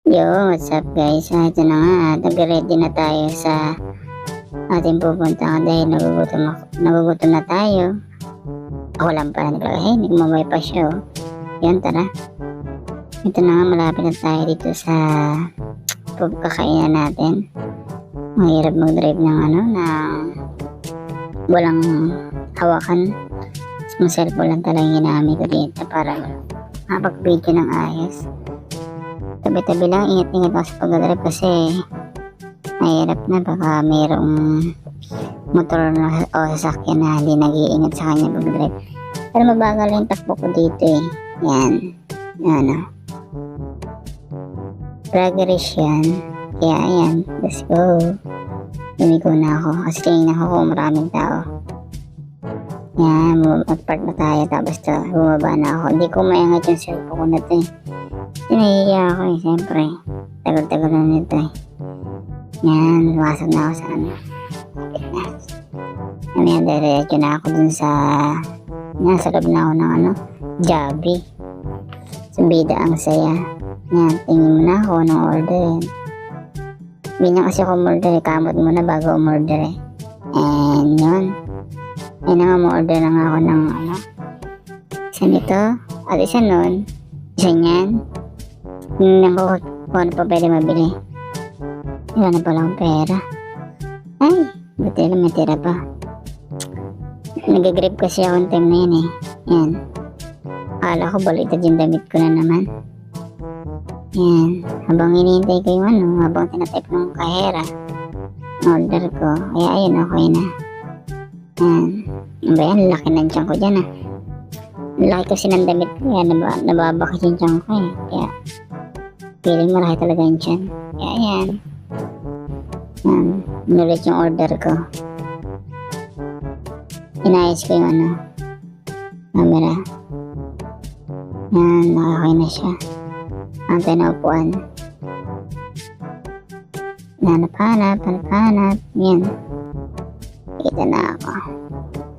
Yo, what's up guys? Ito na nga, nag-ready na tayo sa ating pupunta dahil nagugutom na tayo. Ako lang pala naglagay, nagmamay pa siya oh. Yan, tara. Ito na nga, malapit na tayo dito sa kakainan natin. Mahirap mag-drive ng walang hawakan. Yung cellphone lang talagang ginamit ko dito para makapag-video ng ayos. Tabi-tabi lang, ingat-ingat ako sa pag-drive kasi mahirap na, baka mayroong motor o sasakyan na hindi nag-iingat sa kanya pag-drive. Pero mabagal yung takbo ko dito eh. Yan. Progress yan. Kaya yan, let's go. Lumigo na ako kasi tingin ako kung maraming tao. Yan, mag-park na tayo tapos bumaba na ako. Hindi ko mayangat yung cellphone ko na ito eh. Nahihiya ako eh, siyempre. Tagal-tagal na nito eh. Yan, lumasag na ako sa kapit na. Yan, diretso na ako dun sa nasa loob na ako ng Jollibee. Subida ang saya. Yan, tingin mo na ako ng order yan. Hindi niya kasi ako umorder eh, kamot mo na bago umorder eh. And yun. Ayun na nga, mo-order na nga ako ng isa nito, at isa nun, isa niyan. Tingnan ko kung ano pa pwede mabili. Wala na palang pera. Ay, buti lang may tira pa. Nag-grip kasi ako ng time na yun eh. Yan. Akala ko baliktad yung damit ko na naman. Yan. Habang hinihintay ko yung habang tinatype ng kahera, order ko. Kaya ayun, okay na. Yan. Ba yan, laki ng tiyan ko dyan ah. Laki kasi ng damit ko. Yan, nababakit yung tiyan ko eh. Kaya, feeling malaki talaga yung tiyan. Kaya yan. Yan. Inulit yung order ko. Inayos ko yung camera. Yan, nakakay na siya. Antay na upuan. Hanap. Yan. Kita na ako.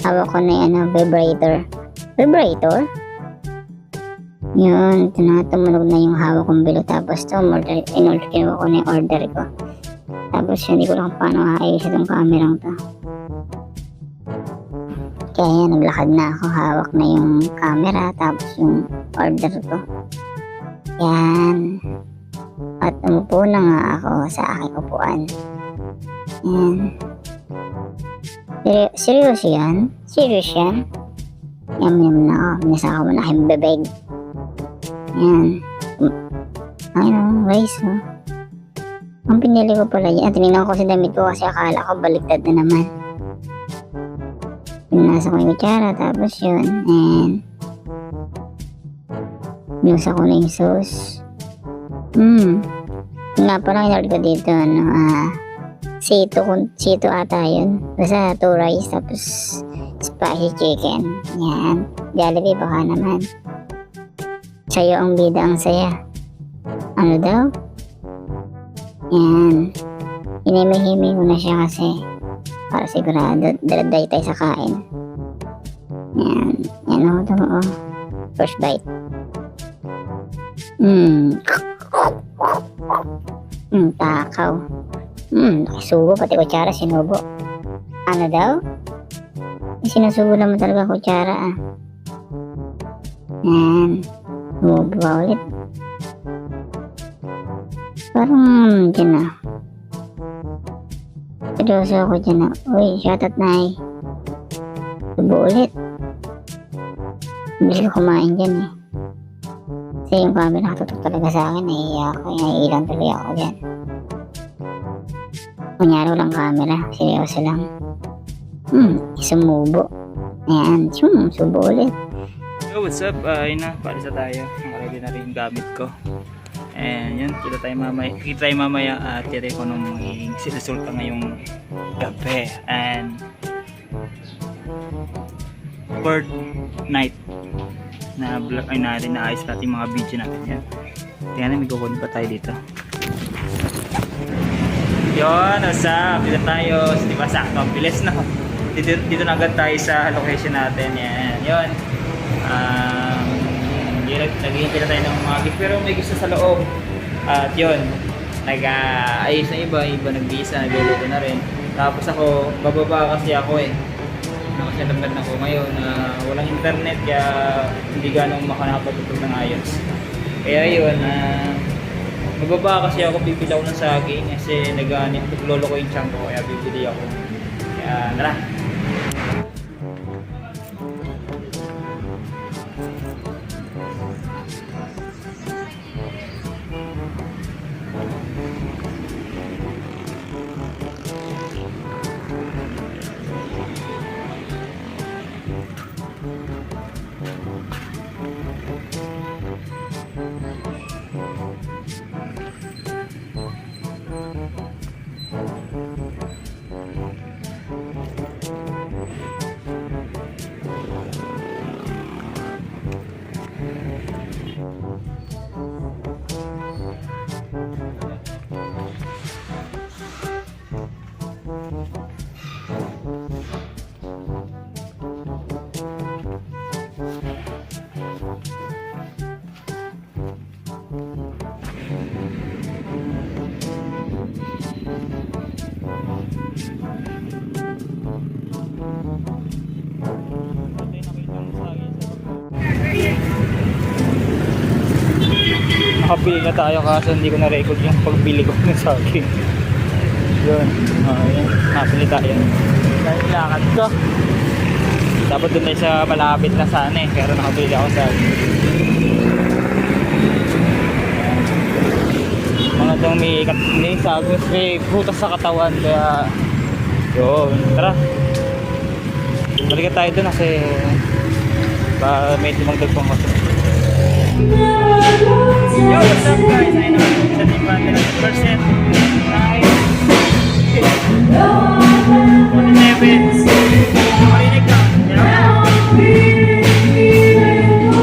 Hawak ko na yung vibrator. Vibrator? Yun, ito na, tumunog na yung hawak kong bilo. Tapos ito, kinuha ko na yung order ko. Tapos hindi ko lang paano aayos itong camera to. Kaya yan, naglakad na ako. Hawak na yung camera. Tapos yung order ko. Yan. At umupo na nga ako sa aking upuan. Yan. Seryoso yan? Serious yan? Yum na ako. Minasa ako malaking bebeg. Yan. Ayun, rice oh. Ang pinili ko pala yan. Tinignan ko si damit ko kasi akala ko baliktad na naman. Pinasa ko yung kutsara tapos yun. And binusa ko na yung sauce. Nga pala kinarga ko dito sito ata yun. Basta 2 rice tapos spicy chicken. Yan. Jollibee baka naman. Sa'yo ang bida ang saya. Ano daw? Yan. Hinimihimi ko na siya kasi para sigurado daladay tayo sa kain. Yan. Yan o. Ito o. First bite. Takaw. Nakisubo pati kutsara sinubo. Ano daw? Sinusubo naman talaga kutsara ah. Yan. Sumubo ba ulit? Parang dyan ah. Seryoso ako dyan ah. Uy, shoutout na subo ulit. Bilis ko kumain dyan eh. Kasi yung camera nakatutok talaga sa akin. Nahihiya ako. Naiilang tuloy ako dyan. Kunyari walang camera. Seryoso lang. Sumubo. Ayan. Subo ulit. So what's up? Yun na. Palis na tayo. Nakaready na rin yung gamit ko. And yun. Kita tayo mamaya. At tira ko nung magiging resulta ngayong gabi. And third night na vlog ay natin, naayos natin yung mga video natin yan. Tingnan na, may kukunin pa tayo dito. Yun, what's up? Dito tayo, di ba sakto, bilis na. Dito na agad tayo sa location natin. Yan, yun. Naghihintay na tayo ng mga gift, pero may gusto sa loob. At yun, nag-ayos na iba nag-iisa, nagluluto na rin. Tapos ako, bababa kasi ako eh. Nakasetanggal na ako ngayon. Walang internet kaya hindi ganong makanapagtutog ng ayos. Kaya yun, bababa kasi ako, bibili ako ng saging kasi naglolo ko yung tiyan ko kaya bibili ako. Kaya tara! Nakabili na tayo kaso hindi ko na-record yung pagbili ko ng saging. Yun, yun. Nakabili tayo. Dahil lakad ko. Dapat doon tayo sa malapit na sana eh, pero nakabili ako sa mga itong may sagos, may butas sa katawan kaya yun, tara balikan tayo doon kasi medyo magdagpang ko. Yo, what's up guys? I know sa Diba 100% nice 47 marinig ka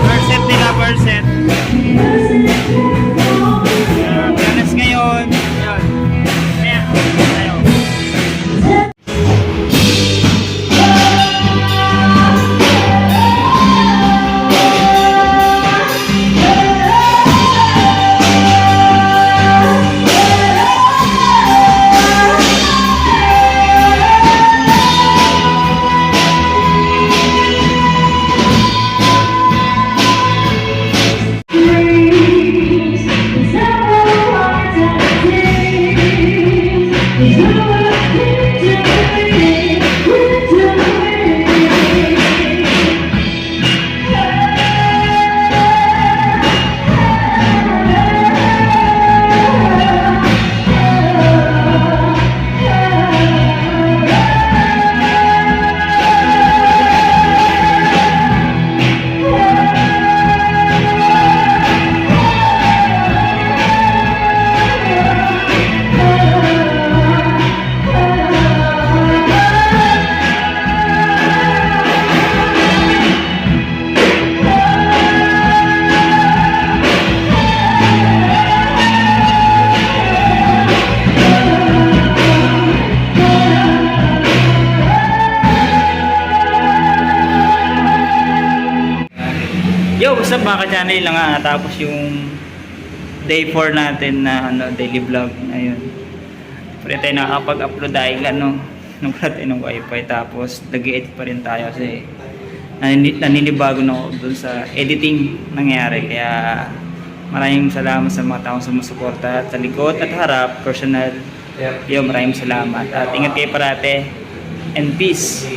percent nila percent Pianes ngayon yun kaya tayo. Yo, what's up mga ka-channel lang nga tapos yung day 4 natin na daily vlog ayun. Pwede tayo nakakapag-upload dahil nung wala tayo ng wifi tapos nag-edit pa rin tayo kasi naninibago na ako dun sa editing nangyari kaya maraming salamat sa mga taong sumusuporta at sa likod at harap personal. Yo, maraming salamat at ingat kayo parate and peace.